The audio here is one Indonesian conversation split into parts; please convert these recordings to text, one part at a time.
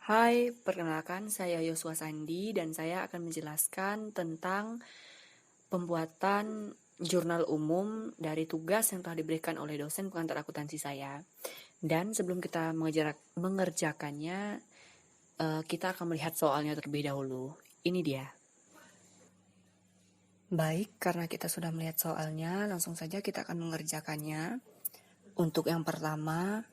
Hai, perkenalkan saya Yosua Sandi dan saya akan menjelaskan tentang pembuatan jurnal umum dari tugas yang telah diberikan oleh dosen pengantar akuntansi saya. Dan sebelum kita mengerjakannya, kita akan melihat soalnya terlebih dahulu. Ini dia. Baik, karena kita sudah melihat soalnya, langsung saja kita akan mengerjakannya. Untuk yang pertama,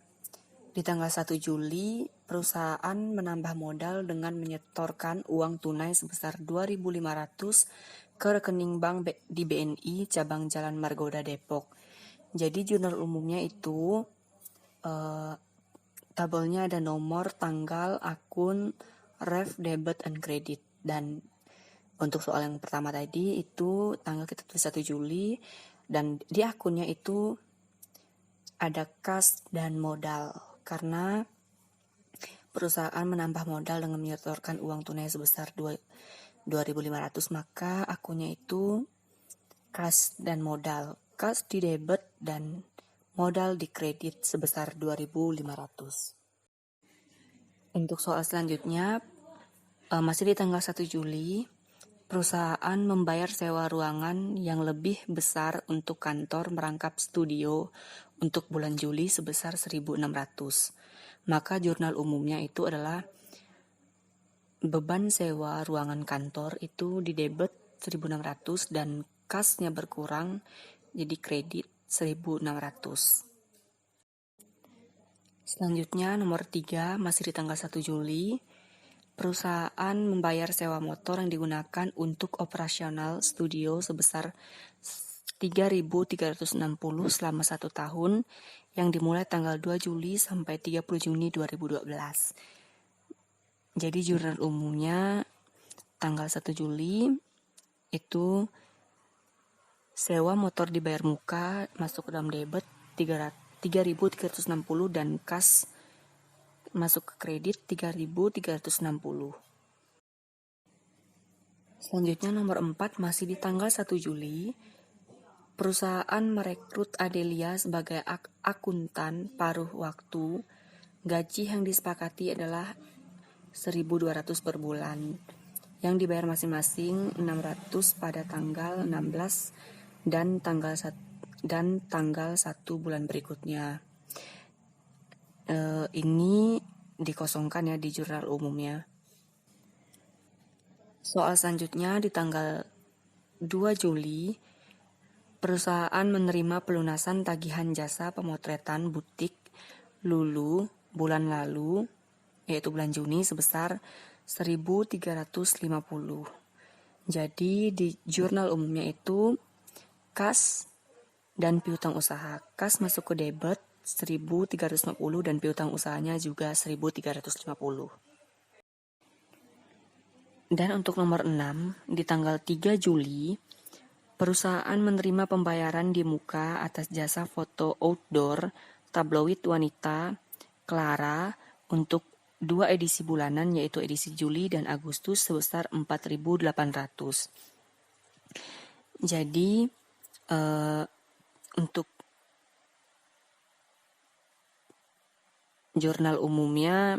di tanggal 1 Juli, perusahaan menambah modal dengan menyetorkan uang tunai sebesar 2.500 ke rekening bank di BNI cabang Jalan Margonda Depok. Jadi jurnal umumnya itu tabelnya ada nomor, tanggal, akun, ref, debit, and credit. Dan untuk soal yang pertama tadi itu tanggal kita tulis 1 Juli dan di akunnya itu ada kas dan modal karena perusahaan menambah modal dengan menyetorkan uang tunai sebesar 2.500, maka akunnya itu kas dan modal. Kas di debit dan modal di kredit sebesar 2.500. Untuk soal selanjutnya, masih di tanggal 1 Juli, perusahaan membayar sewa ruangan yang lebih besar untuk kantor merangkap studio untuk bulan Juli sebesar 1.600. Maka jurnal umumnya itu adalah beban sewa ruangan kantor itu di debit 1.600 dan kasnya berkurang jadi kredit 1.600. Selanjutnya nomor 3 masih di tanggal 1 Juli. Perusahaan membayar sewa motor yang digunakan untuk operasional studio sebesar 3.360 selama 1 tahun yang dimulai tanggal 2 Juli sampai 30 Juni 2012. Jadi jurnal umumnya tanggal 1 Juli itu sewa motor dibayar muka masuk ke dalam debit 3.360 dan kas masuk ke kredit 3.360. Selanjutnya nomor 4 masih di tanggal 1 Juli. Perusahaan merekrut Adelia sebagai akuntan paruh waktu. Gaji yang disepakati adalah 1.200 per bulan. Yang dibayar masing-masing 600 pada tanggal 16 dan tanggal 1 bulan berikutnya. Ini dikosongkan ya di jurnal umumnya. Soal selanjutnya di tanggal 2 Juli, perusahaan menerima pelunasan tagihan jasa pemotretan butik Lulu bulan lalu, yaitu bulan Juni sebesar 1.350. Jadi di jurnal umumnya itu kas dan piutang usaha. Kas masuk ke debit 1.350 dan piutang usahanya juga 1.350. Dan untuk nomor 6, di tanggal 3 Juli, perusahaan menerima pembayaran di muka atas jasa foto outdoor tabloid wanita Clara untuk 2 edisi bulanan yaitu edisi Juli dan Agustus sebesar 4.800. Jadi untuk jurnal umumnya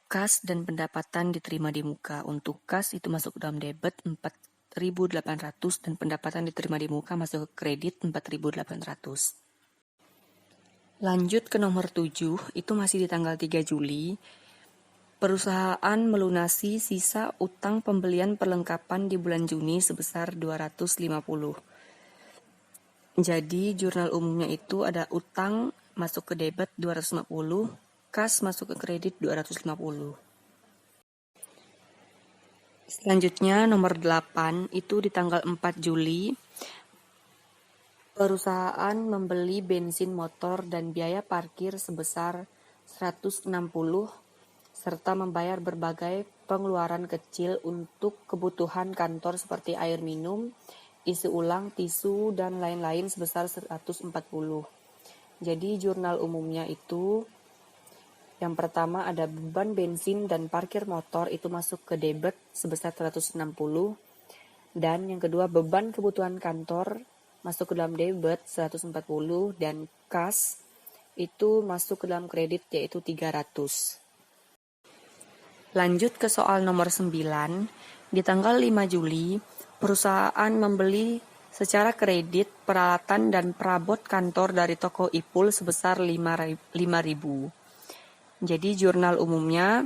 kas dan pendapatan diterima di muka. Untuk kas itu masuk ke dalam debit 4.800 dan pendapatan diterima di muka masuk ke kredit 4.800. Lanjut ke nomor 7, itu masih di tanggal 3 Juli. Perusahaan melunasi sisa utang pembelian perlengkapan di bulan Juni sebesar 250. Jadi jurnal umumnya itu ada utang masuk ke debit 250, kas masuk ke kredit 250. Selanjutnya nomor 8 itu di tanggal 4 Juli. Perusahaan membeli bensin motor dan biaya parkir sebesar 160 serta membayar berbagai pengeluaran kecil untuk kebutuhan kantor seperti air minum, isi ulang, tisu, dan lain-lain sebesar 140. Jadi jurnal umumnya itu yang pertama ada beban bensin dan parkir motor itu masuk ke debit sebesar 160. Dan yang kedua beban kebutuhan kantor masuk ke dalam debit 140 dan kas itu masuk ke dalam kredit yaitu 300. Lanjut ke soal nomor 9. Di tanggal 5 Juli, perusahaan membeli secara kredit peralatan dan perabot kantor dari toko Ipul sebesar 5.000. Jadi jurnal umumnya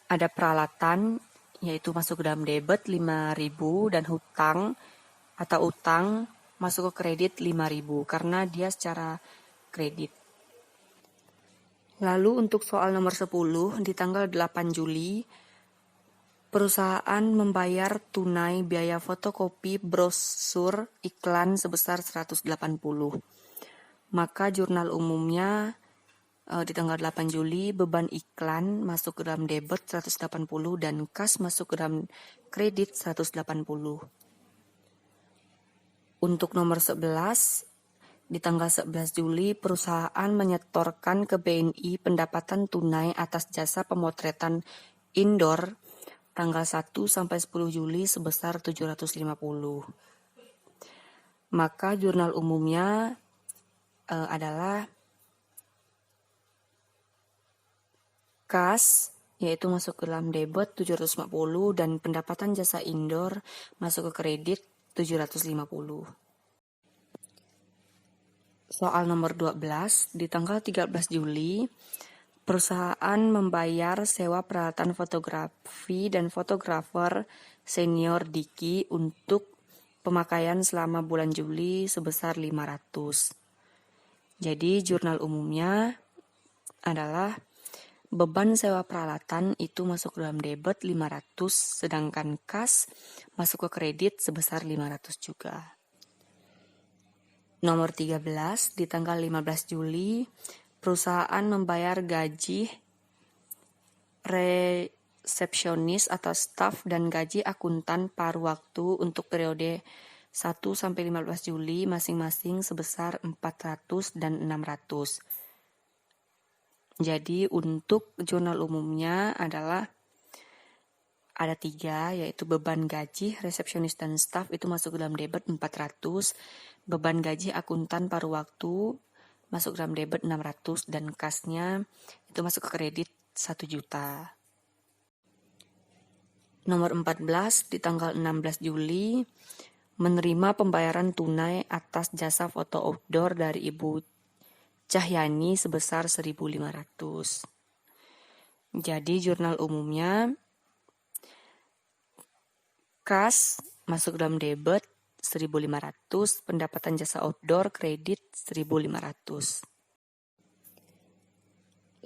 ada peralatan, yaitu masuk ke dalam debit 5.000 dan hutang atau utang masuk ke kredit 5.000 karena dia secara kredit. Lalu untuk soal nomor 10, di tanggal 8 Juli, perusahaan membayar tunai biaya fotokopi brosur iklan sebesar 180. Maka jurnal umumnya di tanggal 8 Juli, beban iklan masuk ke dalam debit 180 dan kas masuk ke dalam kredit 180. Untuk nomor 11, di tanggal 11 Juli, perusahaan menyetorkan ke BNI pendapatan tunai atas jasa pemotretan indoor tanggal 1 sampai 10 Juli sebesar 750. Maka jurnal umumnya adalah kas, yaitu masuk ke dalam debit 750 dan pendapatan jasa indoor masuk ke kredit 750. Soal nomor 12, di tanggal 13 Juli, perusahaan membayar sewa peralatan fotografi dan fotografer senior Diki untuk pemakaian selama bulan Juli sebesar 500. Jadi jurnal umumnya adalah beban sewa peralatan itu masuk dalam debit 500, sedangkan kas masuk ke kredit sebesar 500 juga. Nomor 13, di tanggal 15 Juli, perusahaan membayar gaji resepsionis atau staf dan gaji akuntan paruh waktu untuk periode 1 sampai 15 Juli masing-masing sebesar 400 dan 600. Jadi untuk jurnal umumnya adalah ada 3, yaitu beban gaji resepsionis dan staf itu masuk dalam debit 400, beban gaji akuntan paruh waktu masuk dalam debit 600, dan kasnya itu masuk ke kredit 1 juta. Nomor 14, di tanggal 16 Juli, menerima pembayaran tunai atas jasa foto outdoor dari Ibu Cahyani sebesar 1.500. Jadi jurnal umumnya kas masuk dalam debit 1.500, pendapatan jasa outdoor kredit 1.500.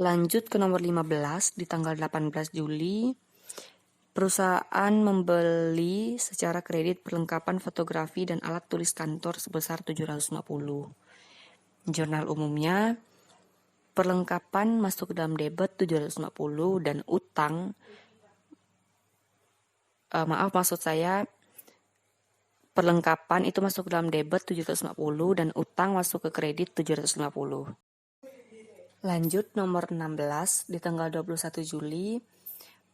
Lanjut ke nomor 15, di tanggal 18 Juli, perusahaan membeli secara kredit perlengkapan fotografi dan alat tulis kantor sebesar 750. Jurnal umumnya, perlengkapan masuk dalam debit 750 dan utang perlengkapan itu masuk dalam debit 750 dan utang masuk ke kredit 750. Lanjut nomor 16, di tanggal 21 Juli,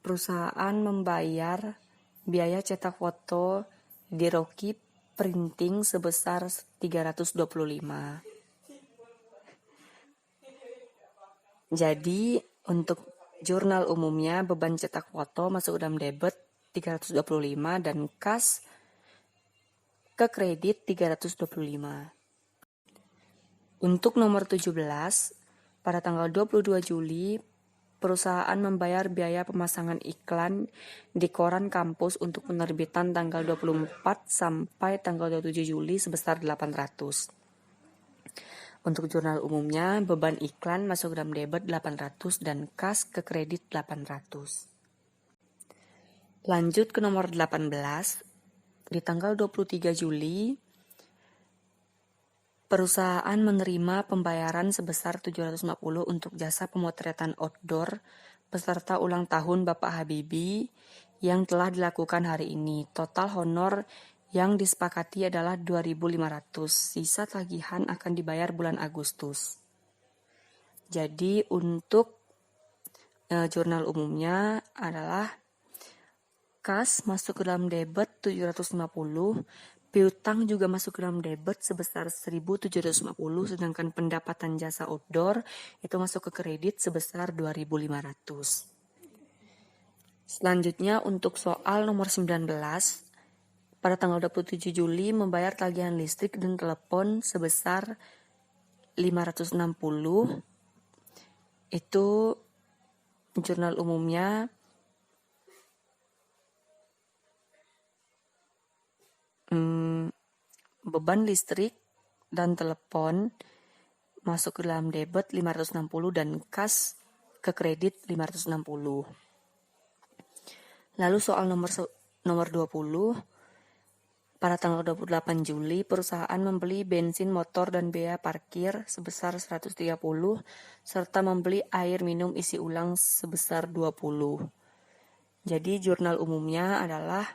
perusahaan membayar biaya cetak foto di Rocky Printing sebesar 325. Jadi untuk jurnal umumnya beban cetak foto masuk dalam debit 325 dan kas ke kredit 325. Untuk nomor 17, pada tanggal 22 Juli, perusahaan membayar biaya pemasangan iklan di koran kampus untuk penerbitan tanggal 24 sampai tanggal 27 Juli sebesar 800. Untuk jurnal umumnya, beban iklan masuk dalam debit 800 dan kas ke kredit 800. Lanjut ke nomor 18, di tanggal 23 Juli, perusahaan menerima pembayaran sebesar 750 untuk jasa pemotretan outdoor beserta ulang tahun Bapak Habibie yang telah dilakukan hari ini. Total honor yang disepakati adalah 2.500. Sisa tagihan akan dibayar bulan Agustus. Jadi untuk jurnal umumnya adalah kas masuk ke dalam debit 750, piutang juga masuk ke dalam debit sebesar 1.750, sedangkan pendapatan jasa outdoor itu masuk ke kredit sebesar 2.500. Selanjutnya untuk soal nomor 19, pada tanggal 27 Juli membayar tagihan listrik dan telepon sebesar 560. Itu jurnal umumnya beban listrik dan telepon masuk ke dalam debit 560 dan kas ke kredit 560. Lalu soal nomor 20, pada tanggal 28 Juli perusahaan membeli bensin motor dan biaya parkir sebesar 130 serta membeli air minum isi ulang sebesar 20. Jadi jurnal umumnya adalah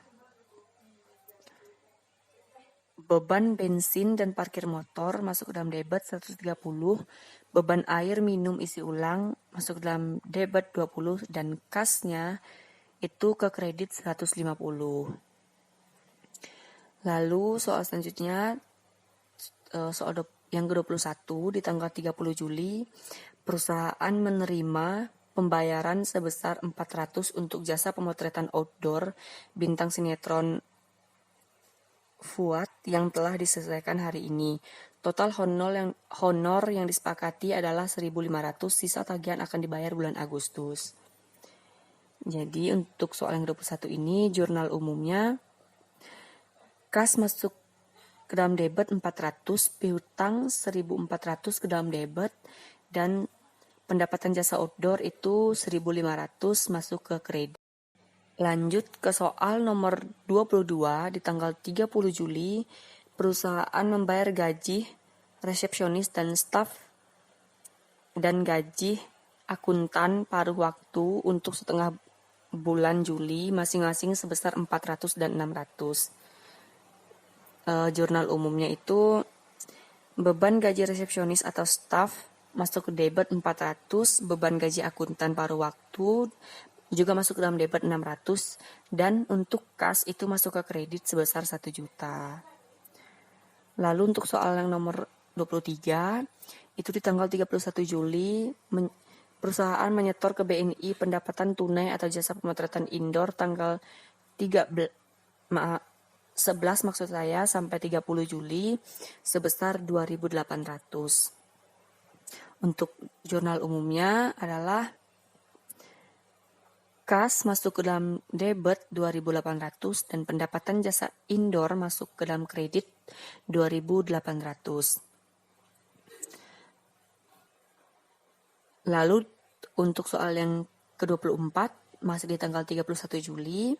beban bensin dan parkir motor masuk ke dalam debit 130, beban air minum isi ulang masuk ke dalam debit 20 dan kasnya itu ke kredit 150. Lalu soal selanjutnya soal yang ke-21 di tanggal 30 Juli perusahaan menerima pembayaran sebesar 400 untuk jasa pemotretan outdoor bintang sinetron Fuad yang telah diselesaikan hari ini. Total honor yang disepakati adalah 1.500, sisa tagihan akan dibayar bulan Agustus. Jadi untuk soal yang 21 ini jurnal umumnya kas masuk ke dalam debit 400, piutang 1.400 ke dalam debit, dan pendapatan jasa outdoor itu 1.500 masuk ke kredit. Lanjut ke soal nomor 22 di tanggal 30 Juli, perusahaan membayar gaji resepsionis dan staf dan gaji akuntan paruh waktu untuk setengah bulan Juli masing-masing sebesar 400 dan 600. Jurnal umumnya itu beban gaji resepsionis atau staf masuk ke debit 400, beban gaji akuntan paruh waktu juga masuk ke dalam debit 600, dan untuk kas itu masuk ke kredit sebesar 1 juta. Lalu untuk soal yang nomor 23, itu di tanggal 31 Juli, perusahaan menyetor ke BNI pendapatan tunai atau jasa pemotretan indoor tanggal 11 maksud saya sampai 30 Juli sebesar 2.800. Untuk jurnal umumnya adalah kas masuk ke dalam debit 2.800 dan pendapatan jasa indoor masuk ke dalam kredit 2.800. Lalu untuk soal yang ke-24 masih di tanggal 31 Juli,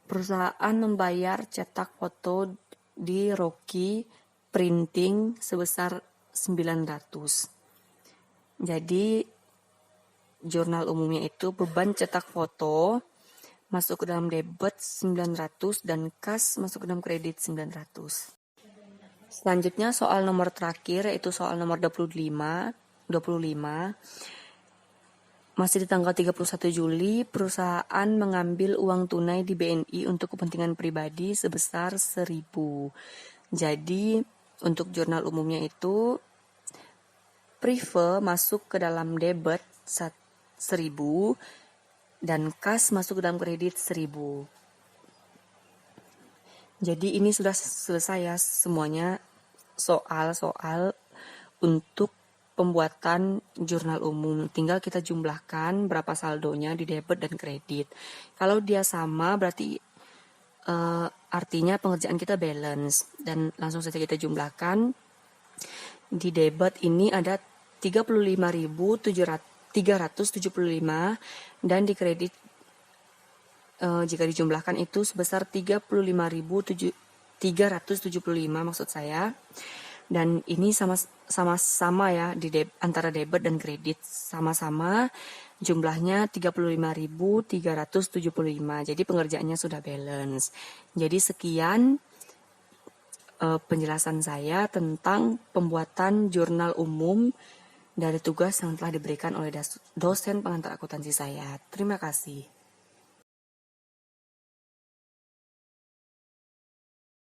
perusahaan membayar cetak foto di Rocky Printing sebesar 900. Jadi jurnal umumnya itu beban cetak foto masuk ke dalam debit 900 dan kas masuk ke dalam kredit 900. Selanjutnya soal nomor terakhir yaitu soal nomor 25. Masih di tanggal 31 Juli, perusahaan mengambil uang tunai di BNI untuk kepentingan pribadi sebesar 1.000. Jadi untuk jurnal umumnya itu Prive masuk ke dalam debit 1.000 dan kas masuk ke dalam kredit 1.000. Jadi ini sudah selesai ya semuanya soal-soal untuk pembuatan jurnal umum. Tinggal kita jumlahkan berapa saldonya di debit dan kredit. Kalau dia sama berarti artinya pengerjaan kita balance. Dan langsung saja kita jumlahkan. Di debit ini ada 35.375 dan di kredit jika dijumlahkan itu sebesar 35.375 maksud saya. Dan ini sama-sama ya di antara debit dan kredit sama-sama jumlahnya 35.375. Jadi pengerjaannya sudah balance. Jadi sekian penjelasan saya tentang pembuatan jurnal umum dari tugas yang telah diberikan oleh dosen pengantar akuntansi saya. Terima kasih.